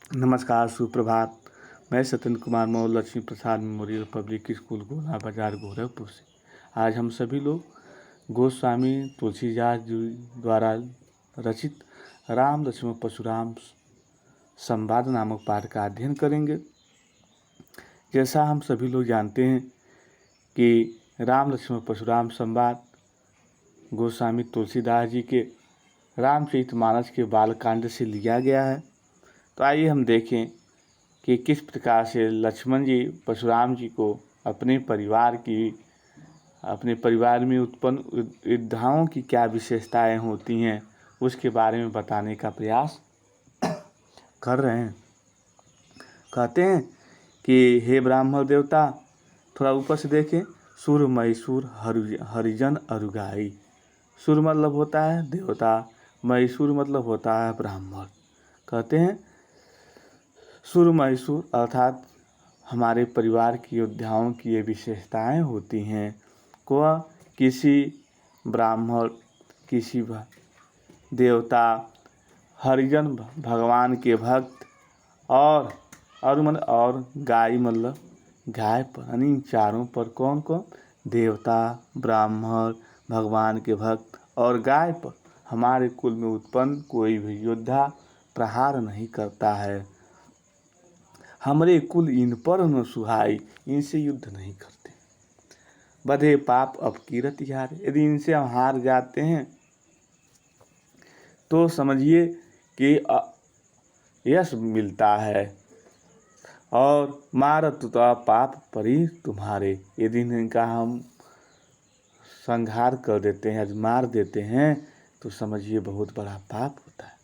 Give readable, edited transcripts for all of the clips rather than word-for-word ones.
नमस्कार, सुप्रभात। मैं सत्येंद्र कुमार मौर्य लक्ष्मी प्रसाद मेमोरियल पब्लिक स्कूल गोला बाजार गोरखपुर से आज हम सभी लोग गोस्वामी तुलसीदास जी द्वारा रचित राम लक्ष्मण परशुराम संवाद नामक पाठ का अध्ययन करेंगे। जैसा हम सभी लोग जानते हैं कि राम लक्ष्मण परशुराम संवाद गोस्वामी तुलसीदास जी के रामचरितमानस के बालकांड से लिया गया है। तो आइए हम देखें कि किस प्रकार से लक्ष्मण जी परशुराम जी को अपने परिवार में उत्पन्न योद्धाओं की क्या विशेषताएं होती हैं उसके बारे में बताने का प्रयास कर रहे हैं। कहते हैं कि हे ब्राह्मण देवता, थोड़ा ऊपर से देखें, सुर मैसूर हरिजन अरुगाई। सुर मतलब होता है देवता, मैसूर मतलब होता है ब्राह्मण। कहते हैं सुर मैसूर अर्थात हमारे परिवार की योद्धाओं की ये विशेषताएं होती हैं। वह किसी ब्राह्मण, किसी देवता, हरिजन भगवान के भक्त और गाय मतलब गाय पर, यानी इन चारों पर कौन कौन? देवता, ब्राह्मण, भगवान के भक्त और गाय पर हमारे कुल में उत्पन्न कोई भी योद्धा प्रहार नहीं करता है। हमरे कुल इन पर न सुहाई, इनसे युद्ध नहीं करते। बधे पाप अपकीरत हार, यदि इनसे हम हार जाते हैं तो समझिए कि यश मिलता है। और मारत तो पाप परी तुम्हारे, यदि इनका हम संहार कर देते हैं, मार देते हैं, तो समझिए बहुत बड़ा पाप होता है।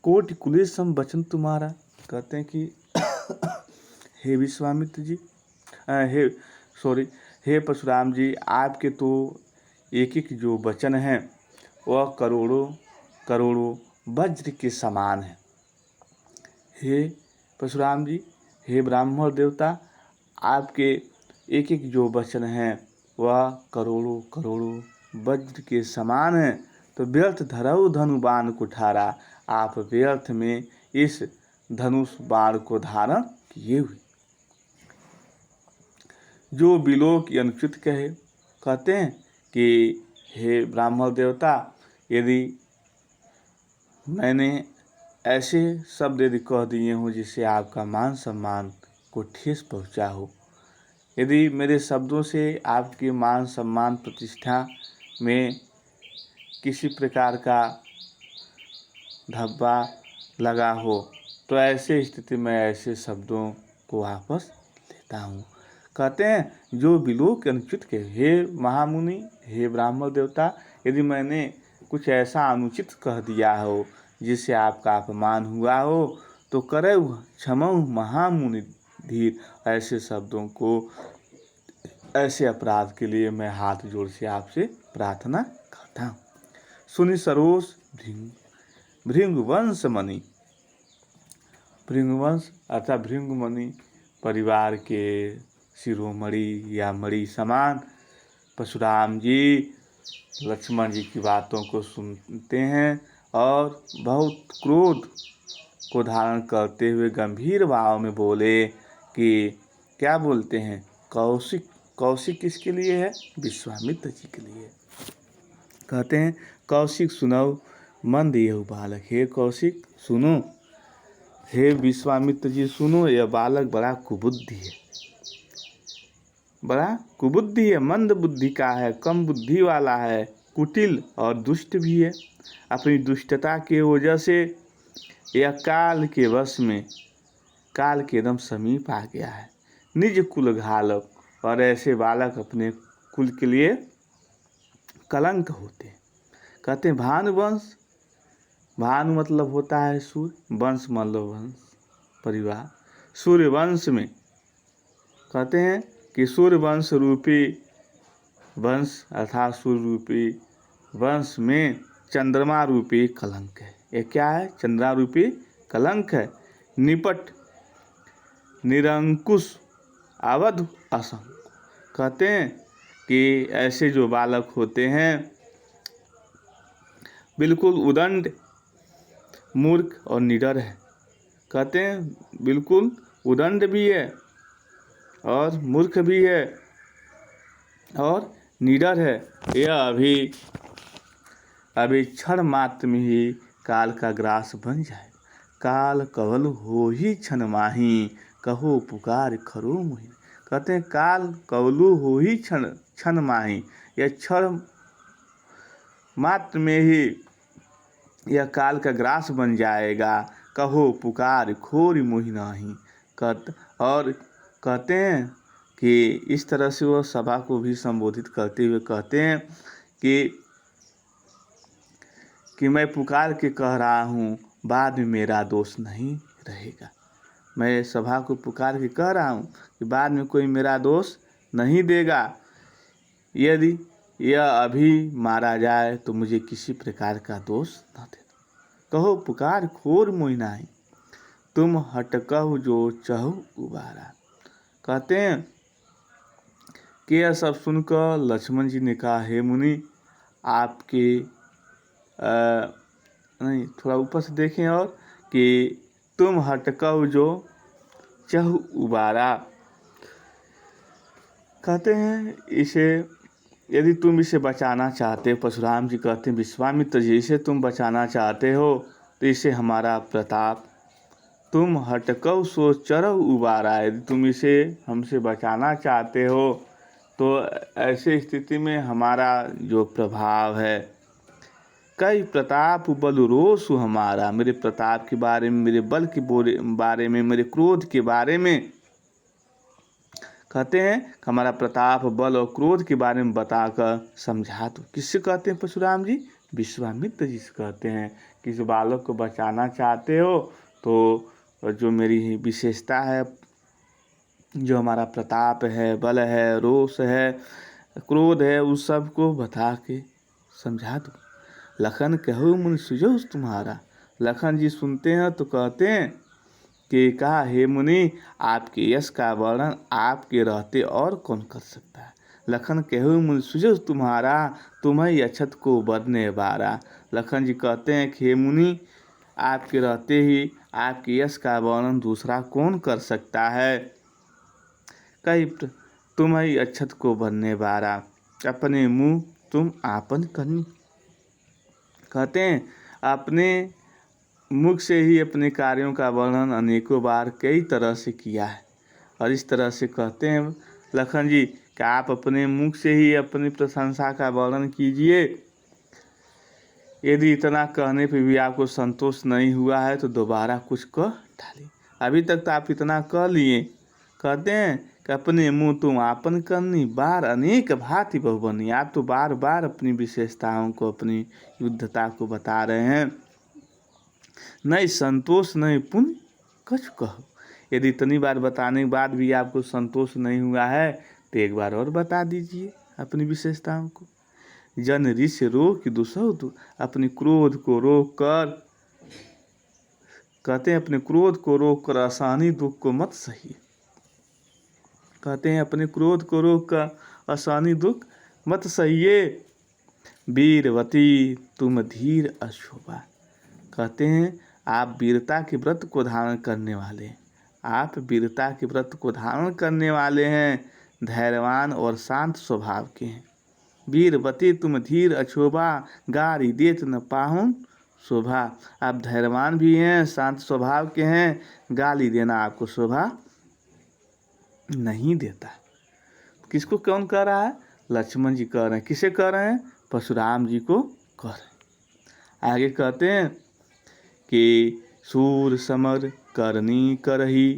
कोटि कुलेशम वचन तुम्हारा, कहते हैं कि हे विश्वामित्र जी, हे परशुराम जी, आपके तो एक एक जो वचन हैं वह करोड़ों करोड़ों वज्र के समान है। हे परशुराम जी, हे ब्राह्मण देवता, आपके एक एक जो वचन हैं वह करोड़ों करोड़ों वज्र के समान है। तो व्यर्थ धरऊ धनु बाण कुठारा, आप व्यर्थ में इस धनुष बाण को धारण किए हुए। जो बिलोक अनुचित कहे, कहते हैं कि हे ब्राह्मण देवता, यदि मैंने ऐसे शब्द यदि कह दिए हों जिससे आपका मान सम्मान को ठेस पहुंचा हो, यदि मेरे शब्दों से आपके मान सम्मान प्रतिष्ठा में किसी प्रकार का धब्बा लगा हो, तो ऐसे स्थिति में ऐसे शब्दों को वापस लेता हूँ। कहते हैं जो बिलोक अनुचित के, हे महामुनि, हे ब्राह्मण देवता, यदि मैंने कुछ ऐसा अनुचित कह दिया हो जिससे आपका अपमान हुआ हो, तो करे क्षमऊ महामुनि धीर, ऐसे शब्दों को, ऐसे अपराध के लिए मैं हाथ जोड़ से आपसे प्रार्थना करता हूँ। सुनि सरोस भृंगवंश मणि, भृंगवंश अर्थात भृंगमणि परिवार के शिरोमणि या मणि समान परशुराम जी लक्ष्मण जी की बातों को सुनते हैं और बहुत क्रोध को धारण करते हुए गंभीर भाव में बोले कि क्या बोलते हैं? कौशिक, कौशिक किसके लिए है? विश्वामित्र जी के लिए। कहते हैं कौशिक सुनो मंद यह बालक, हे कौशिक सुनो, हे विश्वामित्र जी सुनो, यह बालक बड़ा कुबुद्धि है, बड़ा कुबुद्धि है, मंद बुद्धि का है, कम बुद्धि वाला है, कुटिल और दुष्ट भी है। अपनी दुष्टता के वजह से यह काल के वश में, काल के एकदम समीप आ गया है। निज कुल घालक, और ऐसे बालक अपने कुल के लिए कलंक होते हैं। कहते हैं भानुवंश, भानु मतलब होता है सूर्य, वंश मतलब वंश परिवार, सूर्य वंश में कहते हैं कि सूर्य वंश रूपी वंश अर्थात सूर्य रूपी वंश में चंद्रमा रूपी कलंक है। ये क्या है? चंद्रमा रूपी कलंक है। निपट निरंकुश अवध असंग, कहते हैं कि ऐसे जो बालक होते हैं बिल्कुल उदंड, मूर्ख और निडर है। कहते हैं बिल्कुल उदंड भी है और मूर्ख भी है और निडर है। यह अभी क्षण मात्र में ही काल का ग्रास बन जाए। काल कवल हो ही क्षण माही, कहो पुकार खरो मोहि। कहते हैं काल कवलु हो ही क्षण माही, यह क्षण मात्र में ही यह काल का ग्रास बन जाएगा। कहो पुकार खोर मोहि नाही। और कहते हैं कि इस तरह से वह सभा को भी संबोधित करते हुए कहते हैं कि मैं पुकार के कह रहा हूँ, बाद में मेरा दोष नहीं रहेगा। मैं सभा को पुकार के कह रहा हूँ कि बाद में कोई मेरा दोष नहीं देगा। यदि यह अभी मारा जाए तो मुझे किसी प्रकार का दोष न देना। कहो पुकार खोर मोहि नाही, तुम हटकहु जो चहु उबारा। कहते हैं कि यह सब सुनकर लक्ष्मण जी ने कहा, हे मुनि आपके नहीं, थोड़ा ऊपर से देखें और कि तुम हटकहु जो चहु उबारा। कहते हैं इसे यदि तुम इसे बचाना चाहते हो, परशुराम जी कहते हैं विश्वामित्र जी इसे तुम बचाना चाहते हो तो इसे हमारा प्रताप, तुम हटकहु सो चरहु उबारा। यदि तुम इसे हमसे बचाना चाहते हो तो ऐसे स्थिति में हमारा जो प्रभाव है, कई प्रताप बल रोषु हमारा, मेरे प्रताप के बारे में, मेरे बल के बारे में, मेरे क्रोध के बारे में कहते हैं हमारा प्रताप बल और क्रोध के बारे में बताकर समझा दो। किससे कहते हैं परशुराम जी? विश्वामित्र जी से कहते हैं कि इस बालक को बचाना चाहते हो तो जो मेरी विशेषता है, जो हमारा प्रताप है, बल है, रोष है, क्रोध है, उस सब को बता के समझा दो। लखन कहु मुनि सुझो तुम्हारा। लखन जी सुनते हैं तो कहते हैं कि कहा, हे मुनि आपके यश का वर्णन आपके रहते और कौन कर सकता है। लखन कहु मुनि सुझो तुम्हारा, तुम्हें अक्षत को बदने बारा। लखन जी कहते हैं कि हे मुनि आपके रहते ही आपके यश का वर्णन दूसरा कौन कर सकता है। कई तुम्हें अक्षत को बदने बारा, अपने मुँह तुम आपन करनी। कहते हैं अपने मुख से ही अपने कार्यों का वर्णन अनेकों बार कई तरह से किया है। और इस तरह से कहते हैं लखन जी कि आप अपने मुख से ही अपनी प्रशंसा का वर्णन कीजिए। यदि इतना कहने पे भी आपको संतोष नहीं हुआ है तो दोबारा कुछ कह डालिए। अभी तक तो आप इतना कह लिए। कहते हैं कि अपने मुँह तुम आपन करनी, बार अनेक भांति बहुबनी। आप तो बार बार अपनी विशेषताओं को, अपनी युद्धता को बता रहे हैं। नहीं संतोष नहीं पुण्य कछु कहो। यदि इतनी बार बताने के बाद भी आपको संतोष नहीं हुआ है तो एक बार और बता दीजिए अपनी विशेषताओं को। जन ऋषि रोक दुसौ, तो अपने क्रोध को रोक कर, कहते हैं अपने क्रोध को रोक कर आसानी दुख को मत सही। कहते हैं अपने क्रोध को रोक कर आसानी दुख मत सहिए। वीरवती तुम धीर अशोभा। कहते हैं आप वीरता के व्रत को धारण करने वाले हैं। आप वीरता के व्रत को धारण करने वाले हैं, धैर्यवान और शांत स्वभाव के हैं। वीरवती तुम धीर अशोभा, गारी देत न पाहुन शोभा। आप धैर्यवान भी हैं, शांत स्वभाव के हैं, गाली देना आपको शोभा नहीं देता। किसको कौन कह रहा है? लक्ष्मण जी कह रहे हैं। किसे कह रहे हैं? परशुराम जी को कह रहे हैं। आगे कहते हैं कि सूर समर करनी करही,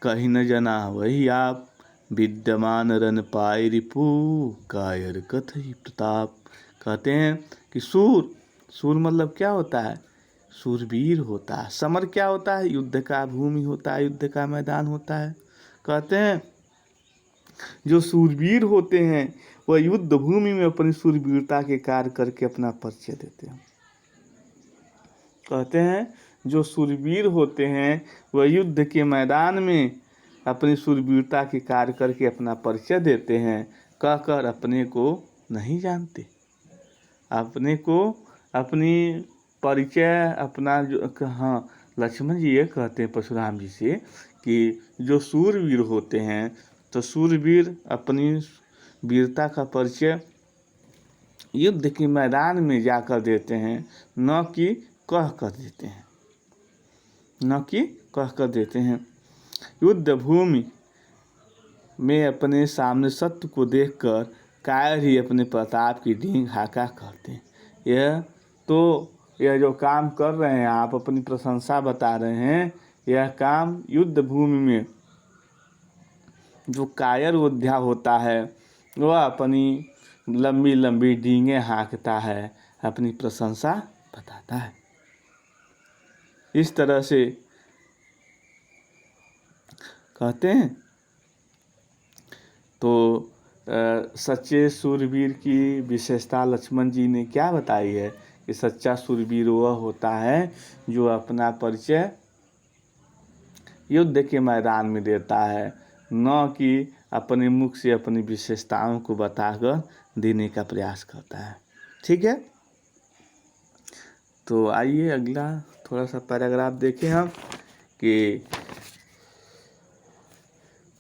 कही न जना वही आप, विद्यमान रन पाए रिपु, कायर कथई प्रताप। कहते हैं कि सूर मतलब क्या होता है? सूरवीर होता है। समर क्या होता है? युद्ध का भूमि होता है, युद्ध का मैदान होता है। कहते हैं जो सूरवीर होते हैं वह युद्ध भूमि में अपनी सूरवीरता के कार्य करके अपना परिचय देते हैं। कहते हैं जो सूरवीर होते हैं वह युद्ध के मैदान में अपनी सूरवीरता के कार्य करके अपना परिचय देते हैं। कहकर अपने को नहीं जानते, अपने को अपनी परिचय अपना जो, हाँ लक्ष्मण जी ये कहते हैं परशुराम जी से कि जो सूरवीर होते हैं तो सूरवीर अपनी वीरता का परिचय युद्ध के मैदान में जाकर देते हैं, न कि कह कर देते हैं, न कि कह कर देते हैं। युद्ध भूमि में अपने सामने सत्य को देखकर कायर ही अपने प्रताप की डींग हाका करते हैं। यह जो काम कर रहे हैं आप, अपनी प्रशंसा बता रहे हैं, यह काम युद्ध भूमि में जो कायर योद्धा होता है वह अपनी लंबी लंबी डींगे हाँकता है, अपनी प्रशंसा बताता है। इस तरह से कहते हैं। तो सच्चे सूरवीर की विशेषता लक्ष्मण जी ने क्या बताई है कि सच्चा सूरवीर वह होता है जो अपना परिचय युद्ध के मैदान में देता है, न कि अपने मुख से अपनी विशेषताओं को बताकर देने का प्रयास करता है। ठीक है, तो आइए अगला थोड़ा सा पैराग्राफ देखें हम कि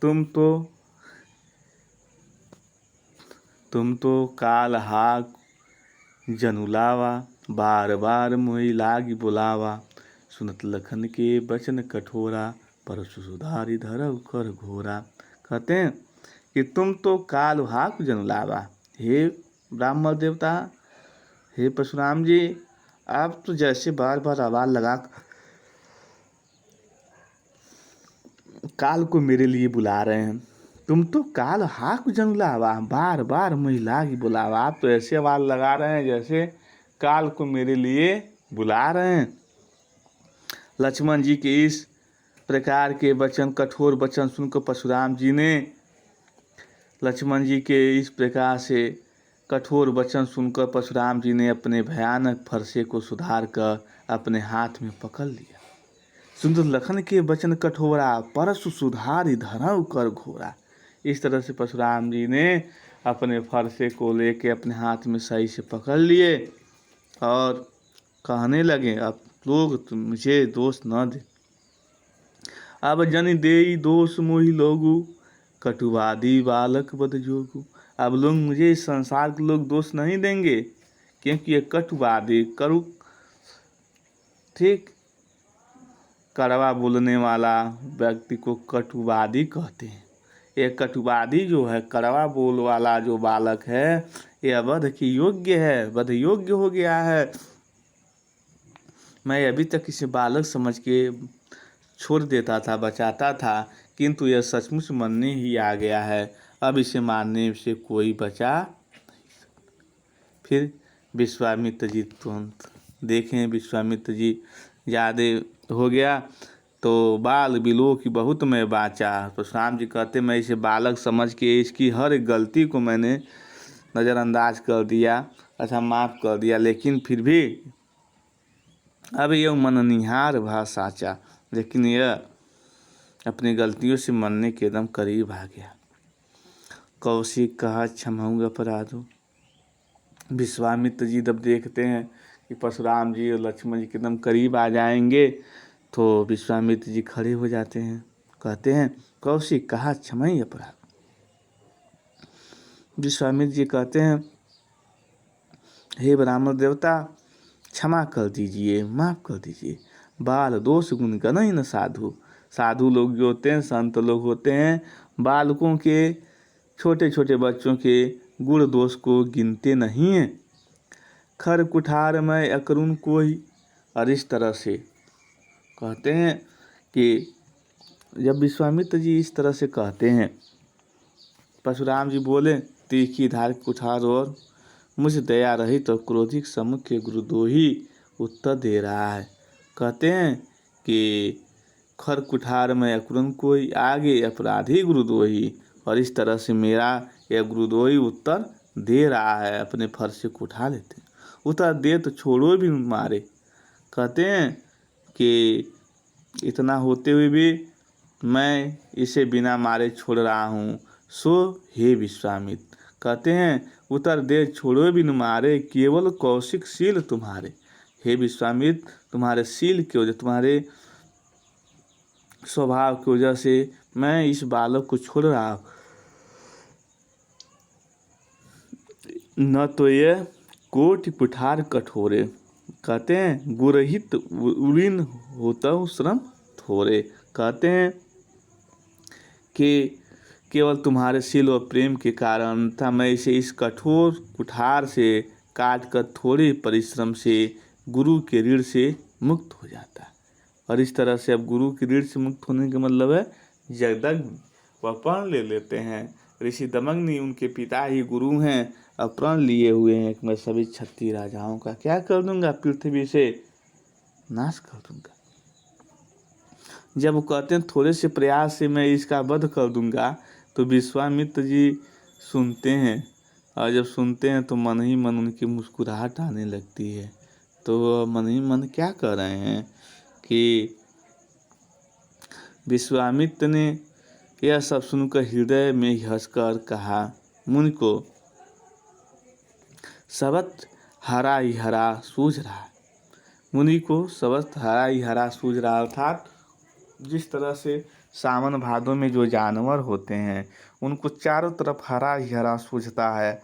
तुम तो काल हाक जनुलावा, बार बार मोहि लागी बुलावा, सुनत लखन के वचन कठोरा, परशु सुधारी धरव कर घोरा। कहते हैं कि तुम तो काल हाक जनुलावा, हे ब्राह्मण देवता, हे परशुराम जी, आप तो जैसे बार बार आवाज लगा काल को मेरे लिए बुला रहे हैं। तुम तो काल हाक जनुलावा, बार बार महिला की बुलावा। आप तो ऐसे आवाज लगा रहे हैं जैसे काल को मेरे लिए बुला रहे हैं। लक्ष्मण जी के इस प्रकार के वचन, कठोर वचन सुनकर परशुराम जी ने लक्ष्मण जी के इस प्रकार से कठोर वचन सुनकर परशुराम जी ने अपने भयानक फरसे को सुधार कर अपने हाथ में पकड़ लिया। सुंदर लखन के वचन कठोरा, परशु सुधारी धरव कर घोरा। इस तरह से परशुराम जी ने अपने फरसे को लेके अपने हाथ में सही से पकड़ लिए और कहने लगे, अब लोग मुझे दोष न दे, अब जन देई दोष मोहि लोगु, कटुवादी बालक बद जोगु। अब लोग मुझे इस संसार के लोग दोष नहीं देंगे, क्योंकि ये कटुवादी, ठीक, कड़वा बोलने वाला व्यक्ति को कटुवादी कहते हैं। ये कटुवादी जो है, कड़वा बोल वाला जो बालक है, ये वध की योग्य है, वध योग्य हो गया है। मैं अभी तक इसे बालक समझ के छोड़ देता था, बचाता था, किंतु यह सचमुच मरने ही आ गया है। अब इसे मारने से कोई बचा नहीं सकता। फिर विश्वामित्र जी तुरंत देखें, विश्वामित्र जी ज़्यादा हो गया तो बाल बिलो की बहुत मैं बाचा। परशुराम जी कहते मैं इसे बालक समझ के इसकी हर एक गलती को मैंने नज़रअंदाज कर दिया, अच्छा माफ़ कर दिया, लेकिन फिर भी अब यह मननिहार भा साचा, लेकिन यह अपनी गलतियों से मरने के एकदम करीब आ गया। कौशिक कहा क्षमाऊंगा अपराधो। विश्वामित्र जी जब देखते हैं कि परशुराम जी और लक्ष्मण जी एकदम करीब आ जाएंगे तो विश्वामित्र जी खड़े हो जाते हैं, कहते हैं कौशिक कहा क्षमाई अपराध। विश्वामित्र जी कहते हैं हे ब्राह्मण देवता, क्षमा कर दीजिए, माफ़ कर दीजिए। बाल दोष गुण गणई न साधु। साधु लोग जो होते हैं, संत लोग होते हैं, बालकों के, छोटे छोटे बच्चों के गुण दोष को गिनते नहीं हैं। खर कुठार में अकरुण कोई। और इस तरह से कहते हैं कि जब विश्वामित्र जी इस तरह से कहते हैं, परशुराम जी बोले तीखी धार कुठार और मुझ दया रहित तो क्रोधिक समुख्य गुरुद्रोही उत्तर दे रहा है। कहते हैं कि खर कुठार में अकुरन कोई, आगे अपराधी गुरुद्रोही। और इस तरह से मेरा यह गुरुद्रोही उत्तर दे रहा है, अपने फर्श को उठा लेते हैं। उत्तर दे तो छोड़ो भी मारे। कहते हैं कि इतना होते हुए भी मैं इसे बिना मारे छोड़ रहा हूँ, सो हे विश्वामित्र। कहते हैं उत्तर दे छोड़ो भी न मारे, केवल कौशिक शील तुम्हारे। हे विश्वामित्र, तुम्हारे शील की वजह, तुम्हारे स्वभाव की वजह से मैं इस बालक को छोड़ रहा हूँ। न तो ये कोटि कुठार कठोरे, कहते हैं गुरहित उड़ीन होता श्रम थोड़े। कहते हैं कि केवल तुम्हारे शील और प्रेम के कारण था मैं इसे इस कठोर कुठार से काट कर थोड़े परिश्रम से गुरु के ऋण से मुक्त हो जाता। और इस तरह से अब गुरु के ऋण से मुक्त होने का मतलब है जगदग्नि वह प्रण ले लेते हैं। ऋषि दमग्नि उनके पिता ही गुरु हैं और प्रण लिए हुए हैं कि मैं सभी 36 राजाओं का क्या कर दूंगा, पृथ्वी से नाश कर दूंगा। जब वो कहते हैं थोड़े से प्रयास से मैं इसका वध कर दूंगा, तो विश्वामित्र जी सुनते हैं और जब सुनते हैं तो मन ही मन उनकी मुस्कुराहट आने लगती है। तो मन ही मन क्या कर रहे हैं कि विश्वामित्र ने यह सब सुनकर हृदय में हंसकर कहा, मुनि को सबत हरा ही हरा सूझ रहा है। मुनि को सबत हरा ही हरा सूझ रहा, अर्थात जिस तरह से सावन भादों में जो जानवर होते हैं उनको चारों तरफ हरा ही हरा सूझता है,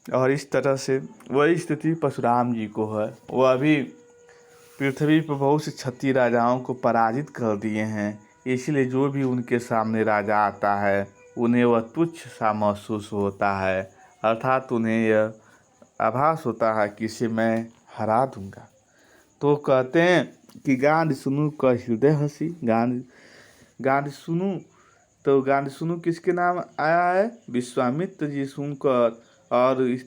और इस तरह से वही स्थिति परशुराम जी को है। वह अभी पृथ्वी पर बहुत से 36 राजाओं को पराजित कर दिए हैं, इसलिए जो भी उनके सामने राजा आता है उन्हें वह तुच्छ सा महसूस होता है, अर्थात उन्हें यह आभास होता है कि इसे मैं हरा दूंगा। तो कहते हैं कि गांध सुनु का हृदय हंसी। गांध सुनु, तो गांध सुनु किसके नाम आया है? विश्वामित्र जी सुनकर और इस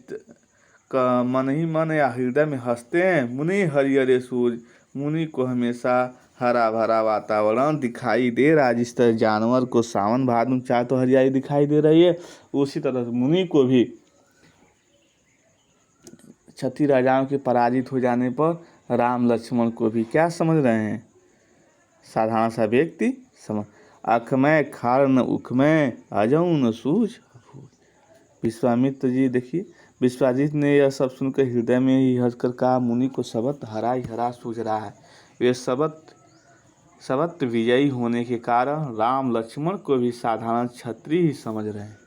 का मन ही मन या हृदय में हंसते हैं। मुनि हरिहरे सूर्य, मुनि को हमेशा हरा भरा वातावरण दिखाई दे रहा है। जिस तरह जानवर को सावन भादों में चाहे तो हरियाली दिखाई दे रही है, उसी तरह मुनि को भी 36 राजाओं के पराजित हो जाने पर राम लक्ष्मण को भी क्या समझ रहे हैं? साधारण सा व्यक्ति समझ। अख में खार न उख में अजऊ न सूझ। विश्वामित्र जी देखिए, विश्वाजित ने यह सब सुनकर हृदय में ही हंसकर कहा, मुनि को सबत हरा ही हरा सूझ रहा है। वे सबत विजयी होने के कारण राम लक्ष्मण को भी साधारण क्षत्रिय ही समझ रहे हैं।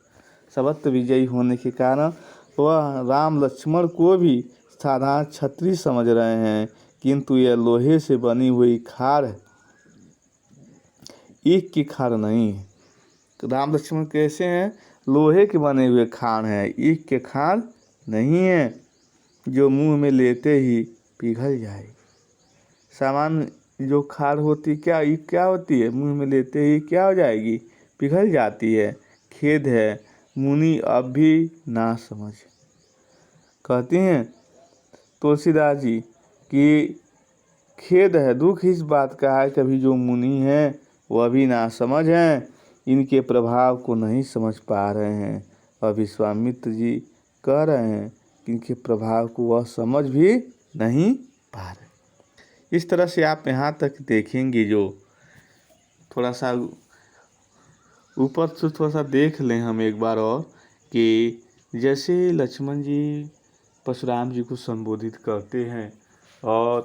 सबत विजयी होने के कारण वह राम लक्ष्मण को भी साधारण क्षत्रिय समझ रहे हैं, किंतु यह लोहे से बनी हुई खार है, ईख की खार नहीं है। राम लक्ष्मण कैसे हैं? लोहे के बने हुए खार हैं, ईख के खार नहीं है जो मुंह में लेते ही पिघल जाए। सामान्य जो खार होती क्या ईख क्या होती है? मुंह में लेते ही क्या हो जाएगी? पिघल जाती है। खेद है मुनि अब भी ना समझ। कहती हैं तुलसीदास जी कि खेद है, दुख इस बात का है कभी जो मुनि हैं वह भी ना समझ हैं, इनके प्रभाव को नहीं समझ पा रहे हैं। और विश्वामित्र जी कह रहे हैं कि इनके प्रभाव को वह समझ भी नहीं पा रहे। इस तरह से आप यहाँ तक देखेंगे, जो थोड़ा सा ऊपर से थोड़ा सा देख लें हम एक बार और, कि जैसे लक्ष्मण जी परशुराम जी को संबोधित करते हैं और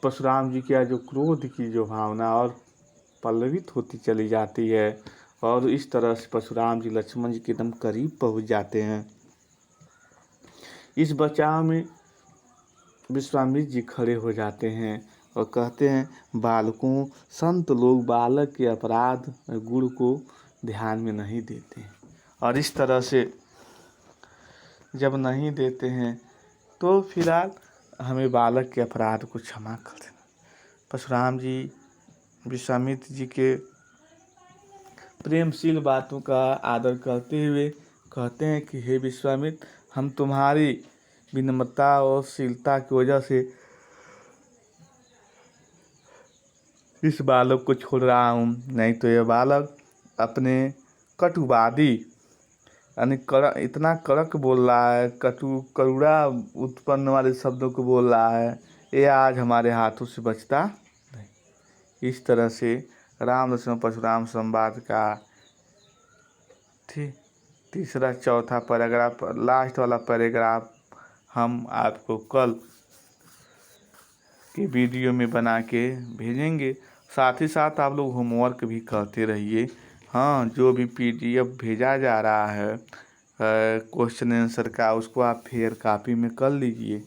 परशुराम जी का जो क्रोध की जो भावना और पल्लवित होती चली जाती है, और इस तरह से परशुराम जी लक्ष्मण जी के एकदम करीब पहुंच जाते हैं। इस बचाव में विश्वामित्र जी खड़े हो जाते हैं और कहते हैं, बालकों, संत लोग बालक के अपराध गुण को ध्यान में नहीं देते हैं, और इस तरह से जब नहीं देते हैं तो फिलहाल हमें बालक के अपराध को क्षमा कर देना। परशुराम जी विश्वामित्र जी के प्रेमशील बातों का आदर करते हुए कहते हैं कि हे विश्वामित्र, हम तुम्हारी विनम्रता और शीलता की वजह से इस बालक को छोड़ रहा हूँ, नहीं तो यह बालक अपने कटुवादी यानी इतना कड़क बोल रहा है, करुणा उत्पन्न वाले शब्दों को बोल रहा है, ये आज हमारे हाथों से बचता नहीं। इस तरह से राम लक्ष्मण परशुराम संवाद का तीसरा चौथा पैराग्राफ, लास्ट वाला पैराग्राफ हम आपको कल कि वीडियो में बना के भेजेंगे। साथ ही साथ आप लोग होमवर्क भी करते रहिए। हाँ, जो भी PDF भेजा जा रहा है क्वेश्चन आंसर का, उसको आप फेयर कॉपी में कर लीजिए।